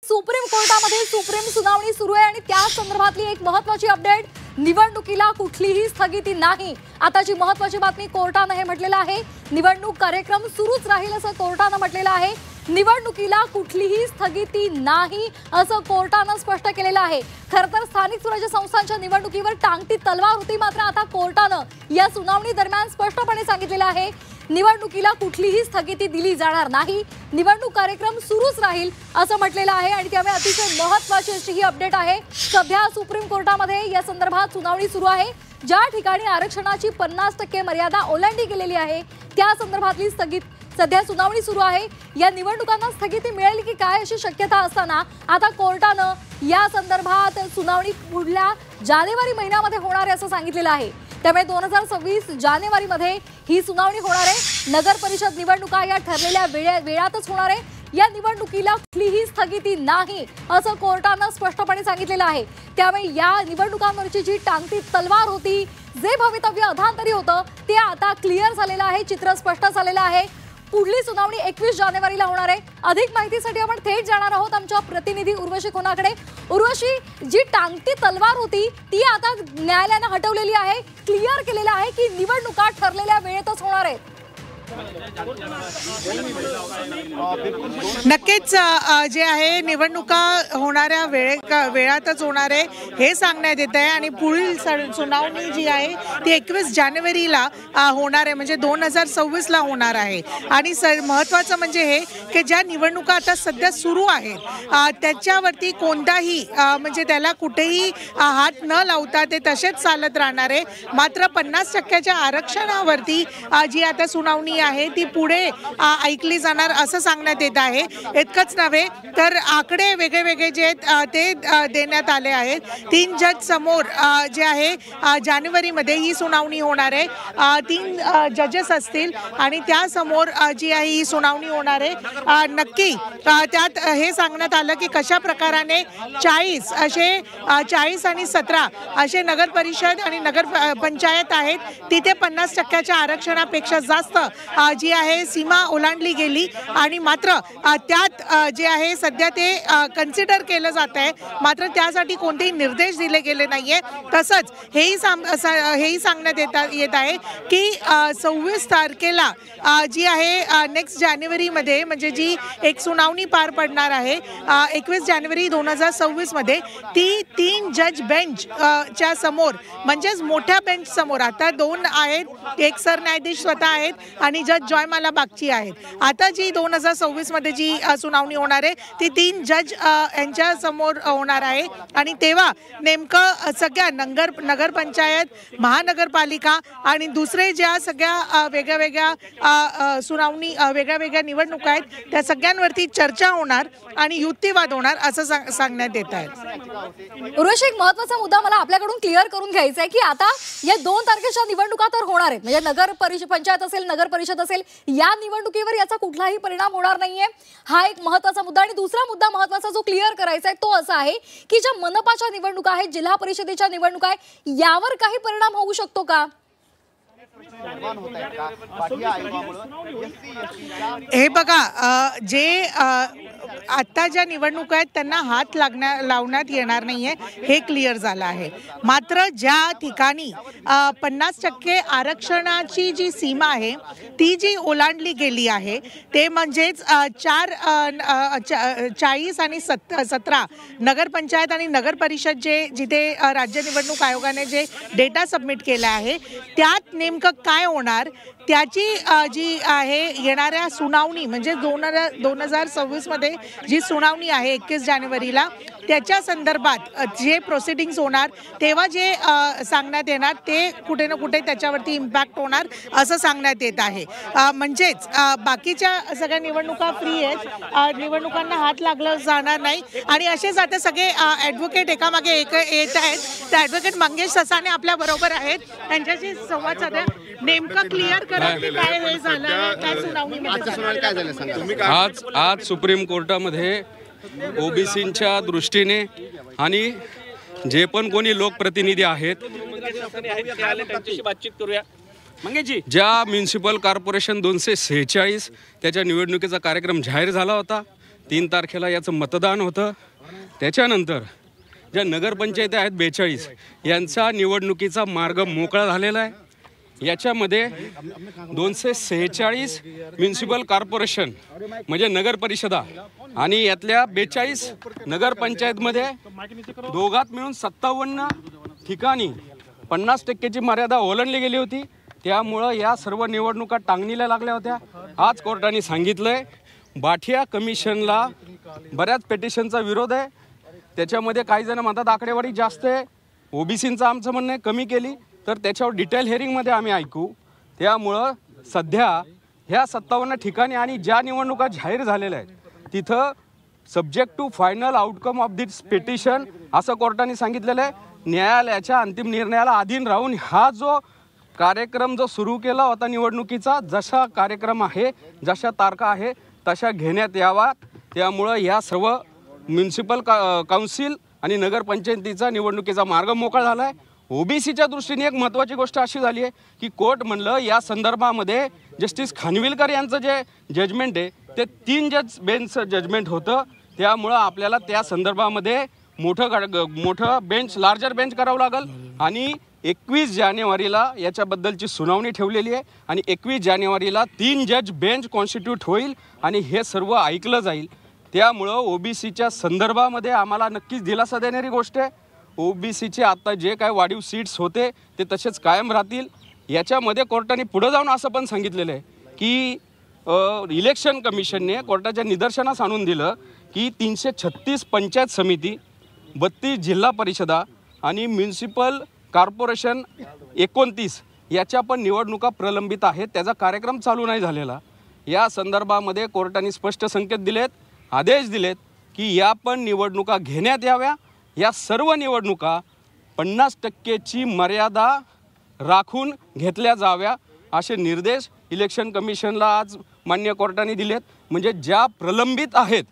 Supreme कोर्टामध्ये supreme सुनावणी सुरू आहे आणि त्या संदर्भातली एक महत्त्वाची अपडेट, निवडणुकीला कुठलीही स्थगिती नाही। आताची महत्त्वाची बातमी, कोर्टाने हे म्हटलेलं आहे निवडणूक कार्यक्रम सुरूच राहील असं कोर्टाने म्हटलेलं आहे। निवडणुकीला कुठलीही स्थगिती नाही असं कोर्टाने स्पष्ट केलेलं आहे। खरं तर स्थानिक स्वराज्य संस्थांच्या निवडणुकीवर टांगती तलवार होती, मात्र आता कोर्टाने या सुनावणी दरम्यान स्पष्टपणे सांगितलेलं आहे निवडणुकीला कुठलीही स्थगिती दिली जाणार नाही, निवडणूक कार्यक्रम सुरूच राहील असं म्हटलेलं आहे। आणि त्यामुळे अतिशय महत्त्वाची अशी ही अपडेट आहे। सध्या सुप्रीम कोर्टामध्ये या संदर्भात सुनावणी सुरू आहे। ज्या ठिकाणी आरक्षणाची 50% मर्यादा ओलांडली गेलेली आहे त्या संदर्भातली सध्या सुनावणी सुरू आहे। या निवडणुकांना स्थगिती मिळेल की काय अशी शक्यता असताना आता कोर्टाने या संदर्भात सुनावणी पुढल्या जानेवारी महिन्यामध्ये होणार आहे असं सांगितलेलं आहे। त्यामुळे 2026 जानेवारीमध्ये ही सुनावणी होणार आहे। नगर परिषद निवडणुका या ठरलेल्या वेळातच होणार आहे। या निवडणुकीला कुठलीही स्थगिती नाही असं कोर्टाने स्पष्टपणे सांगितलेलं आहे। त्यामुळे या निवडणुकांवरची जी टांगती तलवार होती, जे भवितव्य अधांतरी होतं ते आता क्लिअर झालेलं आहे, चित्र स्पष्ट झालेलं आहे। पुढली सुनावणी 21 जानेवारीला होणार आहे। अधिक माहितीसाठी आपण थेट जाणार आहोत आमच्या प्रतिनिधी उर्वशी खुनाकडे। उर्वशी, जी टांगती तलवार होती ती आता न्यायालयाने हटवलेली आहे, क्लिअर केलेलं आहे की निवडणुका ठरलेल्या वेळेतच होणार आहेत। नक्कीच जे आहे निवडणुका होणाऱ्या वेळातच होणार आहे हे सांगण्यात येत आहे। आणि पुढील सुनावणी जी आहे ती 21 जानेवारीला होणार आहे, म्हणजे 2026 ला होणार आहे। आणि महत्त्वाचं म्हणजे हे की ज्या निवडणुका आता सध्या सुरू आहेत त्याच्यावरती कोणताही म्हणजे त्याला कुठेही हात न लावता ते तसेच चालत राहणार आहे। मात्र 50% आरक्षणावरती जी आता सुनावणी आहे ती पुढे ऐकली जाणार असं सांगण्यात येत आहे। इतकंच नव्हे तर आकडे वेगळे जे ते देण्यात आले आहेत। 3 जज समोर जे आहे जानेवारीमध्ये ही सुनावणी होणार आहे। 3 जजेस असतील आणि त्या समोर जी आहे ही सुनावणी होणार आहे। नक्की त्यात हे सांगण्यात आलं की कशा प्रकाराने 40 आणि 17 असे नगर परिषद आणि नगर पंचायत आहेत, तिथे 50% आरक्षणापेक्षा जास्त जी आहे सीमा ओलांडली गेली। आणि मात्र त्यात जे आहे सध्या ते कन्सिडर केलं जात आहे, मात्र त्यासाठी कोणतेही निर्देश दिले गेले नाहीये। तसंच हेही सांगण्यात येत आहे की 26 तारखेला जी आहे नेक्स्ट जानेवारीमध्ये म्हणजे जी एक सुनावणी पार पडणार आहे 21 जानेवारी 2026 मध्ये, ती 3 जज बेंच च्या समोर म्हणजेच मोठ्या बेंच समोर आता 2 आहेत, एक सरन्यायाधीश स्वतः आहेत आणि जज जॉयमाला बागची आहेत। आता जी 2026 मध्ये जी सुनावणी होणार आहे ती 3 जज यांच्या समोर होणार आहे। आणि तेव्हा नेमकं सगळ्या नगरपंचायत, महानगरपालिका आणि दुसरे ज्या सगळ्या वेगळ्या सुनावणी वेगळ्या निवडणुका आहेत त्या सगळ्यांवरती चर्चा होणार आणि युक्तिवाद होणार असं सांगण्यात येत आहे। उर्वशी, एक महत्त्वाचा मुद्दा मला आपल्याकडून क्लिअर करून घ्यायचा आहे की आता या 2 तारखेच्या निवडणुका तर होणार आहेत, म्हणजे नगर पंचायत असेल, नगर परिषद असेल, या निवडणुकीवर याचा कुठलाही परिणाम होणार नाहीये, हा एक महत्त्वाचा मुद्दा। आणि दुसरा मुद्दा महत्त्वाचा जो क्लिअर करायचा आहे तो असा आहे की ज्या मनपाच्या निवडणुका आहेत, जिल्हा परिषदेच्या निवडणुका आहेत, यावर काही परिणाम होऊ शकतो का? हे बघा, जे आता ज्या निवडणुका आहेत त्यांना हात लावण्यात येणार नाहीये हे क्लिअर झालं आहे। मात्र ज्या ठिकाणी 50% आरक्षणाची जी सीमा आहे ती जी ओलांडली गेली आहे ते म्हणजेच 40 आणि 17 नगरपंचायत आणि नगर परिषद जिथे राज्य निवडणूक आयोगाने जे डेटा सबमिट केला आहे त्यात नेमकं काय होणार त्याची जी आहे येणाऱ्या सुनावणी म्हणजे 2026 मध्ये जी सुनावणी आहे 21 जानेवारीला त्याच्या संदर्भात जे प्रोसिडिंग्स होणार तेव्हा जे सांगण्यात येणार ते कुठे ना कुठे त्याच्यावरती इम्पॅक्ट होणार असं सांगण्यात येत आहे। म्हणजेच बाकीच्या सगळ्या निवडणुका फ्री आहेत, निवडणुकांना हात लागला जाणार नाही। आणि असेच आता सगळे ॲडव्होकेट एकामागे एक येत आहेत। त्या ॲडव्होकेट मंगेश ससाने आपल्या बरोबर आहेत, त्यांच्याशी संवाद साधा। नेमकं क्लिअर करा की काय हे झालं, काय सुनावणी आज सुप्रीम कोर्टामध्ये ओबीसींच्या दृष्टीने आणि जे पण कोणी लोकप्रतिनिधी आहेत बातचीत करूया। ज्या म्युनिसिपल कॉर्पोरेशन 246 त्याच्या निवडणुकीचा कार्यक्रम जाहीर झाला होता 3 तारखेला याचं मतदान होतं. त्याच्यानंतर ज्या नगरपंचायती आहेत 42 यांचा निवडणुकीचा मार्ग मोकळा झालेला आहे. याच्यामध्ये 246 म्युन्सिपल कॉर्पोरेशन म्हणजे नगर परिषदा आणि यातल्या 42 नगरपंचायतमध्ये दोघात मिळून 57 ठिकाणी 50% मर्यादा ओलांडली गेली होती. त्यामुळं या सर्व निवडणुका टांगणीला लागल्या होत्या. आज कोर्टाने सांगितलंय बाठिया कमिशनला बऱ्याच पेटिशनचा विरोध आहे. त्याच्यामध्ये काही जण म्हणतात आकडेवारी जास्त आहे, ओबीसींचं आमचं म्हणणं आहे कमी केली, तर त्याच्यावर डिटेल हिअरिंगमध्ये आम्ही ऐकू. त्यामुळं सध्या ह्या 57 ठिकाणी आणि ज्या निवडणुका जाहीर झालेल्या आहेत तिथं subject to final outcome of this petition असं कोर्टाने सांगितलेलं आहे. न्यायालयाच्या अंतिम निर्णयाला अधीन राहून हा जो कार्यक्रम जो सुरू केला होता निवडणुकीचा, जसा कार्यक्रम आहे, जशा तारखा आहे तशा घेण्यात यावा. त्यामुळं या सर्व म्युन्सिपल काउन्सिल आणि नगरपंचायतीचा निवडणुकीचा मार्ग मोकळा झाला आहे. ओबीसीच्या दृष्टीने एक महत्त्वाची गोष्ट अशी झाली आहे की कोर्ट म्हणलं या संदर्भामध्ये जस्टिस खानविलकर यांचं जे जजमेंट आहे ते 3 जज बेंचचं जजमेंट होतं. त्यामुळं आपल्याला त्या संदर्भामध्ये मोठं बेंच, लार्जर बेंच करावं लागेल आणि 21 जानेवारीला याच्याबद्दलची सुनावणी ठेवलेली आहे आणि 21 जानेवारीला 3 जज बेंच कॉन्स्टिट्यूट होईल आणि हे सर्व ऐकलं जाईल. त्यामुळं ओबीसीच्या संदर्भामध्ये आम्हाला नक्कीच दिलासा देणारी गोष्ट आहे. ओबीसीचे आता जे काय वाढीव सीट्स होते ते तसेच कायम राहतील. याच्यामध्ये कोर्टाने पुढे जाऊन असं पण सांगितलेलं आहे की इलेक्शन कमिशनने कोर्टाच्या निदर्शनास आणून दिलं की 336 पंचायत समिती, 32 जिल्हा परिषदा आणि म्युन्सिपल कॉर्पोरेशन 29 याच्या पण निवडणुका प्रलंबित आहेत. त्याचा कार्यक्रम चालू नाही झालेला. या संदर्भामध्ये कोर्टाने स्पष्ट संकेत दिलेत, आदेश दिलेत की या पण निवडणुका घेण्यात याव्या. या सर्व निवडणुका 50%ची मर्यादा राखून घेतल्या जाव्या असे निर्देश इलेक्शन कमिशनला आज मान्य कोर्टाने दिलेत. म्हणजे ज्या प्रलंबित आहेत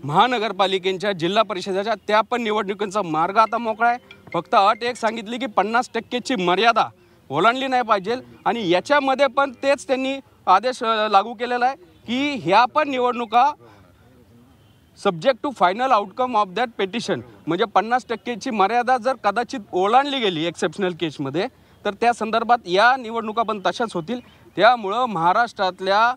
महानगरपालिकेच्या, जिल्हा परिषदेच्या, त्या पण निवडणुकींचा मार्ग आता मोकळा आहे. फक्त अट एक सांगितली की 50%ची मर्यादा ओलांडली नाही पाहिजे आणि याच्यामध्ये पण तेच त्यांनी आदेश लागू केलेला आहे की ह्या पण निवडणुका subject to final outcome of that petition म्हणजे 50%ची मर्यादा जर कदाचित ओलांडली गेली एक्सेप्शनल केसमध्ये तर त्या संदर्भात या निवडणुका पण तशाच होतील. त्यामुळं महाराष्ट्रातल्या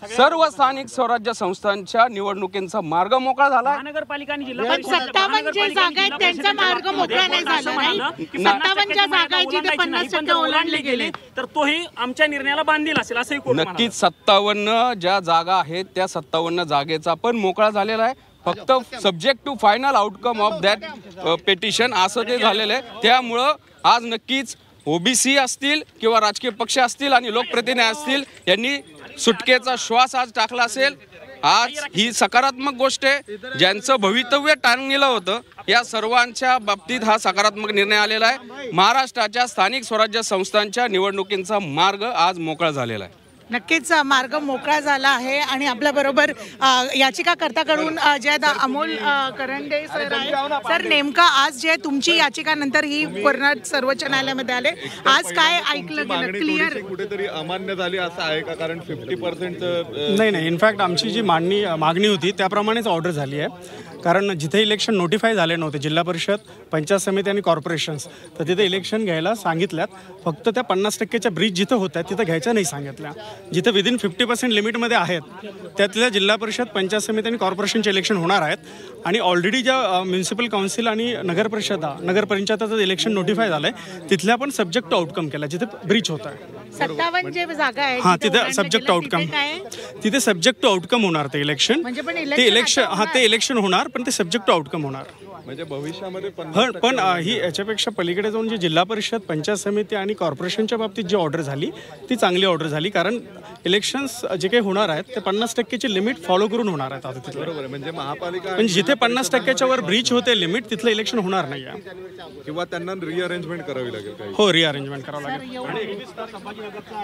सर्व स्थानिक स्वराज्य संस्थांच्या निवडणुकींचा मार्ग मोकळा झाला. महानगरपालिका आणि जिल्हा 57 जे जागा आहेत त्यांचा मार्ग मोकळा नाही झाला नाही. 57 ज्या जागा आहेत तिथे 50% ओलांडले गेले तर तोही आमच्या निर्णयाला बांधील असेल असंही कोर्ट म्हणाला. नक्कीच 57 ज्या जागा आहेत त्या 57 जागेचा पण मोकळा झालेला आहे. फक्त subject to final outcome of that petition असं ते झालेलं आहे. त्यामुळं आज नक्कीच ओबीसी असतील किंवा राजकीय पक्ष असतील आणि लोकप्रतिनिधी असतील यांनी सुटकेचा श्वास आज टाकला असेल. आज ही सकारात्मक गोष्ट आहे. ज्यांचं भवितव्य टाळणीलं होतं या सर्वांच्या बाबतीत हा सकारात्मक निर्णय आलेला आहे. महाराष्ट्राच्या स्थानिक स्वराज्य संस्थांच्या निवडणुकींचा मार्ग आज मोकळा झालेला आहे. नक्कीच मार्ग मोकळा झाला आहे आणि आपल्याबरोबर याचिकाकर्त्याकडून जे अमोल करंडे सर आहे. सर, नेमका आज जे तुमची याचिकानंतर ही कर्नाटक सर्वोच्च न्यायालयामध्ये आले, आज काय ऐकलं गेलं? क्लिअर कुठेतरी अमान्य झाली असं आहे का? कारण 50% नाही, इनफॅक्ट आमची जी मागणी होती त्याप्रमाणेच ऑर्डर झाली आहे. कारण जिथे इलेक्शन नोटिफाय झाले नव्हते, जिल्हा परिषद, पंचायत समिती आणि कॉर्पोरेशन्स, तर तिथे इलेक्शन घ्यायला सांगितल्यात. फक्त त्या 50%च्या ब्रीज जिथं होत आहेत तिथं घ्यायच्या नाही सांगितल्या. जिथे विदिन 50% लिमिटमध्ये आहेत त्यातल्या जिल्हा परिषद, पंचायत समिती आणि कॉर्पोरेशनचे इलेक्शन होणार आहेत. आणि ऑलरेडी ज्या म्युन्सिपल काउन्सिल आणि नगरपंचायताचं इलेक्शन नोटिफाय झालं आहे तिथल्या पण सब्जेक्ट टू आउटकम केला जिथे ब्रीच होत आहे. 57 जे जागा आहेत हां, तिथे सब्जेक्ट टू आउटकम, तिथे सब्जेक्ट टू आउटकम होणार ते इलेक्शन. ते इलेक्शन ते इलेक्शन होणार पण ते सब्जेक्ट टू आउटकम होणार. म्हणजे भविष्यामध्ये पण ही याच्यापेक्षा पलीकडे जाऊन जी जिल्हा परिषद, पंचायत समिती आणि कॉर्पोरेशनच्या बाबतीत जी ऑर्डर झाली ती चांगली ऑर्डर झाली. कारण इलेक्शन्स जे काही होणार आहेत ते 50%ची लिमिट फॉलो करून होणार आहेत. आता तिथे बरोबर म्हणजे महापालिका म्हणजे जिथे 50%च्या वर ब्रीच होते लिमिट तिथलं इलेक्शन होणार नाही आहे किंवा त्यांना रिअरेंजमेंट करावी लागेल काही. हो, रिअरेंजमेंट करावं लागेल.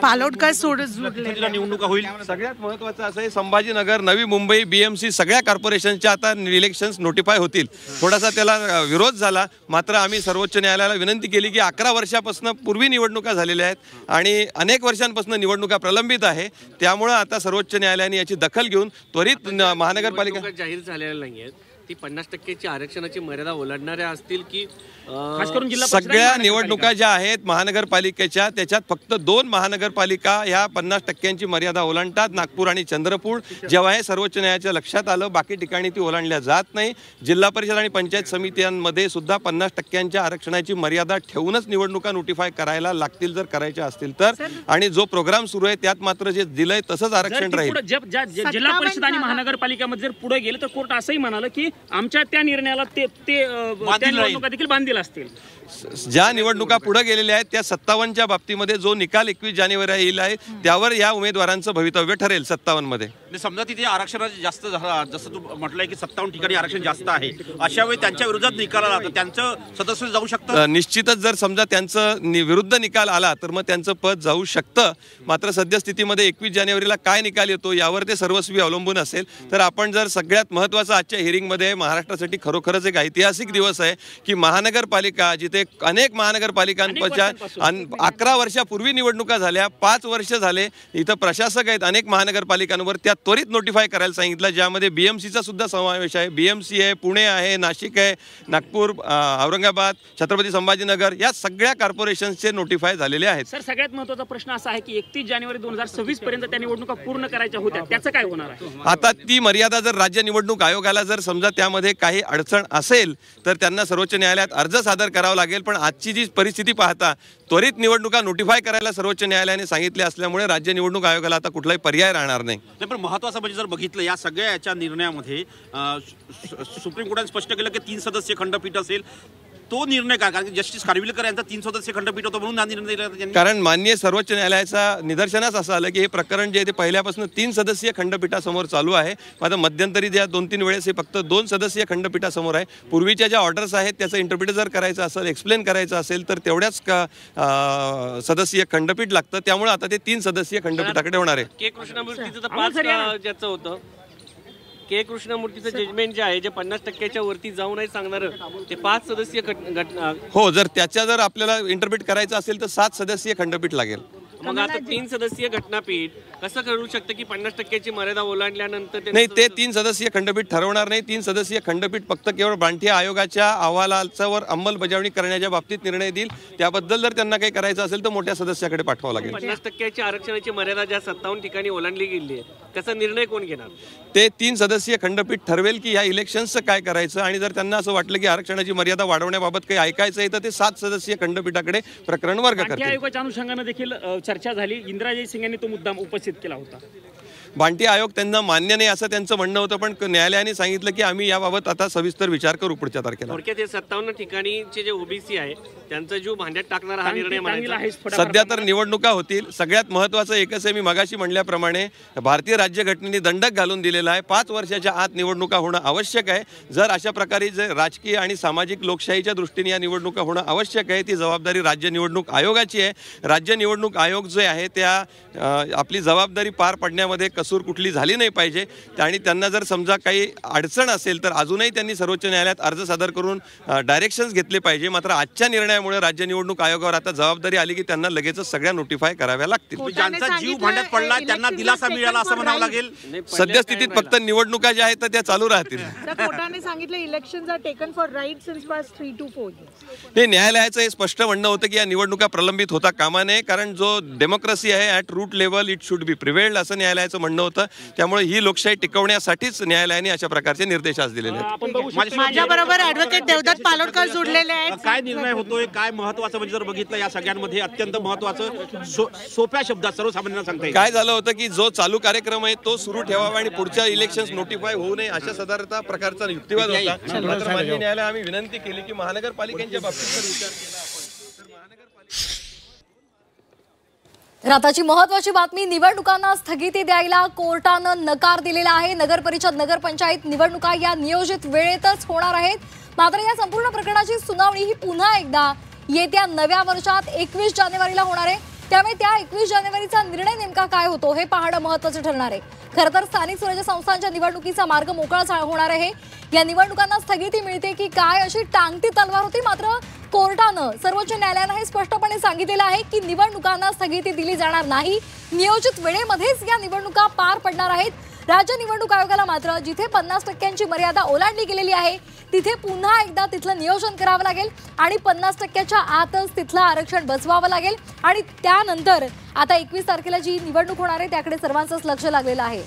पालोडकर जोडले निवडणुका होईल. सगळ्यात महत्त्वाचं असं आहे संभाजीनगर, नवी मुंबई, BMC सगळ्या कॉर्पोरेशनच्या आता इलेक्शन्स नोटिफाय होतील. थोडासा वर्षाचा त्याला विरोध झाला. मात्र आम्ही सर्वोच्च न्यायालयाला विनंती केली की 11 वर्षापासून पूर्वी निवडणुका झालेल्या आहेत आणि अनेक वर्षांपासून निवडणुका प्रलंबित आहे. त्यामुळं आता सर्वोच्च न्यायालयाने याची दखल घेऊन त्वरित महानगरपालिका जाहीर झालेल्या नाही आहेत ती 50% आरक्षणाची मर्यादा ओलांडणाऱ्या असतील की खास करून जिल्हा सगळ्या निवडणुका ज्या आहेत महानगरपालिकेच्या त्याच्यात फक्त 2 महानगरपालिका ह्या 50% मर्यादा ओलांडतात, नागपूर आणि चंद्रपूर. जेव्हा हे सर्वोच्च न्यायालयाच्या लक्षात आलं बाकी ठिकाणी ती ओलांडल्या जात नाही. जिल्हा परिषद आणि पंचायत समित्यांमध्ये सुद्धा 50% आरक्षणाची मर्यादा ठेवूनच निवडणुका नोटिफाय करायला लागतील जर करायच्या असतील तर. आणि जो प्रोग्राम सुरू आहे त्यात मात्र जे दिलंय तसंच आरक्षण राहील. जिल्हा परिषद आणि महानगरपालिकामध्ये जर पुढे गेले तर कोर्ट असंही म्हणालं की आमच्या त्या निर्णयाला ते निवडणुका देखील बांधील असतील. ज्या निवडणुका पुढे गेलेल्या आहेत त्या 57च्या बाबतीमध्ये जो निकाल 21 जानेवारी येईल आहे त्यावर या उमेदवारांचं भवितव्य ठरेल. 57 मध्ये समजा तिथे आरक्षणाचे जास्त जसं तू म्हटलंय की 57 ठिकाणी आरक्षण जास्त आहे अशा वेळी त्यांच्या विरोधात निकाल आला तर त्यांचं सदस्य जाऊ शकतं. निश्चितच जर समजा त्यांचं विरुद्ध निकाल आला तर मग त्यांचं पद जाऊ शकतं. मात्र सद्यस्थितीमध्ये 21 जानेवारीला काय निकाल येतो यावर ते सर्वस्वी अवलंबून असेल. तर आपण जर सगळ्यात महत्त्वाचं आजच्या हिअरिंगमध्ये महाराष्ट्रासाठी खरोखरच एक ऐतिहासिक दिवस आहे की महानगरपालिका जिथे अनेक महानगरपालिकांच्या 11 वर्षापूर्वी निवडणुका झाल्या, 5 वर्ष झाले इथं प्रशासक आहेत अनेक महानगरपालिकांवर, त्या त्वरित नोटिफाय करायला सांगितलं. ज्यामध्ये BMCचा सुद्धा समावेश आहे. BMC आहे, पुणे आहे, नाशिक आहे, नागपूर, औरंगाबाद, छत्रपती संभाजीनगर या सगळ्या कॉर्पोरेशनचे नोटिफाय झालेले आहेत. सर सगळ्यात महत्त्वाचा प्रश्न असा आहे की 31 जानेवारी 2026 पर्यंत त्या निवडणुका पूर्ण करायच्या होत्या, त्याचं काय होणार आहे? आता ती मर्यादा जर राज्य निवडणूक आयोगाला जर समजा त्यामध्ये काही अडचण असेल तर त्यांना सर्वोच्च न्यायालयात अर्ज सादर करावा लागेल. पण आजची जी परिस्थिती पाहता त्वरित निवडणुका नोटिफाय करायला सर्वोच्च न्यायालयाने सांगितले असल्यामुळे राज्य निवडणूक आयोगाला आता कुठलाही पर्याय राहणार नाही. पण महत्त्वाचं म्हणजे जर बघितलं या सगळ्या याच्या निर्णयामध्ये सुप्रीम कोर्टाने स्पष्ट केलं की 3 सदस्यीय खंडपीठ असेल. तो निर्णय काय? कारण जस्टिस खारविलकर यांचा 3 सदस्यीय खंडपीठ होतं म्हणून हा निर्णय दिला. कारण माननीय सर्वोच्च न्यायालयाचा निदर्शनास असं आलं की हे प्रकरण जे आहे ते पहिल्यापासून 3 सदस्यीय खंडपीठासमोर चालू आहे. आता मध्यंतरी ज्या 2-3 वेळेस हे फक्त 2 सदस्यीय खंडपीठासमोर आहे. पूर्वीच्या ज्या ऑर्डर्स आहेत त्याचं इंटरप्रिट जर करायचं असेल, एक्सप्लेन करायचं असेल तर तेवढ्याच सदस्यीय खंडपीठ लागतं. त्यामुळे आता ते 3 सदस्यीय खंडपीठाकडे होणार आहे. के कृष्णमूर्तीचं तर 5 ज्याचं होतं के कृष्णमूर्तीचं जजमेंट जे आहे जे 50% वरती जाऊ नाही सांगणार ते 5 सदस्यीय घटना. हो, जर त्याच्या जर आपल्याला इंटरप्रिट करायचं असेल तर 7 सदस्यीय खंडपीठ लागेल. मग आता 3 सदस्यीय घटनापीठ कसं करू शकतं की 50%ची मर्यादा ओलांडल्यानंतर नाही, ते 3 सदस्यीय खंडपीठ ठरवणार नाही. 3 सदस्यीय खंडपीठ फक्त केवळ बांठी आयोगाच्या अहवालावर अंमलबजावणी करण्याच्या बाबतीत निर्णय देईल. त्याबद्दल जर त्यांना काही करायचं असेल तर मोठ्या सदस्याकडे पाठवावं लागेल. 50% आरक्षणाची मर्यादा ज्या 57 ठिकाणी ओलांडली गेली आहे त्याचा निर्णय कोण घेणार? ते 3 सदस्यीय खंडपीठ ठरवेल की या इलेक्शन्सचं काय करायचं. आणि जर त्यांना असं वाटलं की आरक्षणाची मर्यादा वाढवण्याबाबत काही ऐकायचं आहे तर ते 7 सदस्यीय खंडपीठाकडे प्रकरण वर्ग करतील. आयोगाच्या अनुषंगाने देखील चर्चा झाली. इंदिरा जयसिंग यांनी तो मुद्दा उपस्थित केला होता. बांटी आयोग त्यांना मान्य नाही असं त्यांचं म्हणणं होतं. पण न्यायालयाने सांगितलं की आम्ही याबाबत आता सविस्तर विचार करू पुढच्या तारखेला. थोडक्यात 57 ठिकाणीचे जे ओबीसी आहे त्यांचा जीव भांड्यात टाकणारा हा निर्णय सध्या तर निवडणुका होतील. सगळ्यात महत्त्वाचं एकच आहे, मी मगाशी म्हणल्याप्रमाणे भारतीय राज्यघटनेने दंडक घालून दिलेला आहे 5 वर्षाच्या आत निवडणुका होणं आवश्यक आहे. जर अशा प्रकारे जे राजकीय आणि सामाजिक लोकशाहीच्या दृष्टीने या निवडणुका होणं आवश्यक आहे ती जबाबदारी राज्य निवडणूक आयोगाची आहे. राज्य निवडणूक आयोग जे आहे त्या आपली जबाबदारी पार पडण्यामध्ये कसूर कुठली झाली नाही पाहिजे. आणि त्यांना जर समजा काही अडचण असेल तर अजूनही त्यांनी सर्वोच्च न्यायालयात अर्ज सादर करून डायरेक्शन्स घेतले पाहिजे. मात्र आजच्या निर्णयामुळे राज्य निवडणूक आयोगावर आता जबाबदारी आली की त्यांना लगेचच सगळ्या नोटिफाय कराव्या लागतील. ज्यांचा जीव भांड्यात पडला त्यांना दिलासा मिळाला असं म्हणावं लागेल. सद्यस्थितीत फक्त निवडणुका ज्या आहेत त्या चालू राहतील. कोर्टाने सांगितलं elections are taken for right since past 3 to 4 years. हे न्यायालयाचं हे स्पष्ट म्हणणं होतं की या निवडणुका प्रलंबित होता कामा नये. कारण जो डेमोक्रेसी आहे at root level it should be prevailed असं न्यायालयाचं म्हणणं होतं. त्यामुळे ही लोकशाही टिकवण्यासाठीच न्यायालयाने अशा प्रकारचे निर्देश आज दिलेले आहेत. माझ्याबरोबर ॲडव्होकेट देवदत्त पालोडकर जोडलेले आहेत. काय निर्णय होतोय, काय महत्त्वाचं म्हणजे जर बघितलं या सगळ्यांमध्ये अत्यंत महत्त्वाचं सोप्या शब्दात सर्वसामान्यांना सांगता येईल काय झालं होतं की जो चालू कार्यक्रम आहे तो सुरू ठेवावा आणि पुढच्या इलेक्शन्स नोटिफाय होऊ नये अशा साधारणतः प्रकारचा युक्तिवाद होता. मात्र माननीय न्यायालयाने आम्ही विनंती केली की महानगरपालिकांच्या बाबतीत जर विचार केला तर आताची महत्वाची बातमी, निवडणुकांना स्थगिती द्यायला कोर्टानं नकार दिलेला आहे. नगर परिषद नगरपंचायत निवडणुका या नियोजित वेळेतच होणार आहेत. मात्र या संपूर्ण प्रकरणाची सुनावणी ही पुन्हा एकदा येत्या नव्या वर्षात 21 जानेवारीला होणार आहे. त्यामुळे त्या 21 जानेवारीचा निर्णय नेमका काय होतो हे पाहणं महत्त्वाचं ठरणार आहे. खरं तर स्थानिक स्वराज्य संस्थांच्या निवडणुकीचा मार्ग मोकळा होणार आहे. या निवडणुकांना स्थगिती मिळते की काय अशी टांगती तलवार होती. मात्र कोर्टानं, सर्वोच्च न्यायालयानं हे स्पष्टपणे सांगितलेलं आहे की निवडणुकांना स्थगिती दिली जाणार नाही. नियोजित वेळेमध्येच या निवडणुका पार पडणार आहेत. राज्य निवडणूक आयोगाला मात्र जिथे 50% मर्यादा ओलांडली गेलेली आहे तिथे पुन्हा एकदा तिथलं नियोजन करावं लागेल आणि 50%च्या आतच तिथलं आरक्षण बसवावं लागेल. आणि त्यानंतर आता 21 तारखेला जी निवडणूक होणार आहे त्याकडे सर्वांचंच लक्ष लागलेलं आहे.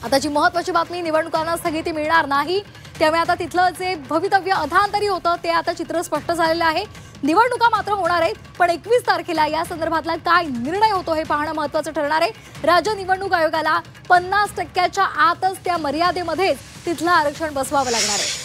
आता जी महत्त्वाची बातमी, निवडणुकांना स्थगिती मिळणार नाही. त्यामुळे आता तिथलं जे भवितव्य अधांतरी होतं ते आता चित्र स्पष्ट झालेलं आहे. निवडणुका मात्र होणार आहेत, पण 21 तारखेला या संदर्भातला काय निर्णय होतो हे पाहणं महत्त्वाचं ठरणार आहे. राज्य निवडणूक आयोगाला 50%च्या आतच त्या मर्यादेमध्येच तिथलं आरक्षण बसवावं लागणार आहे.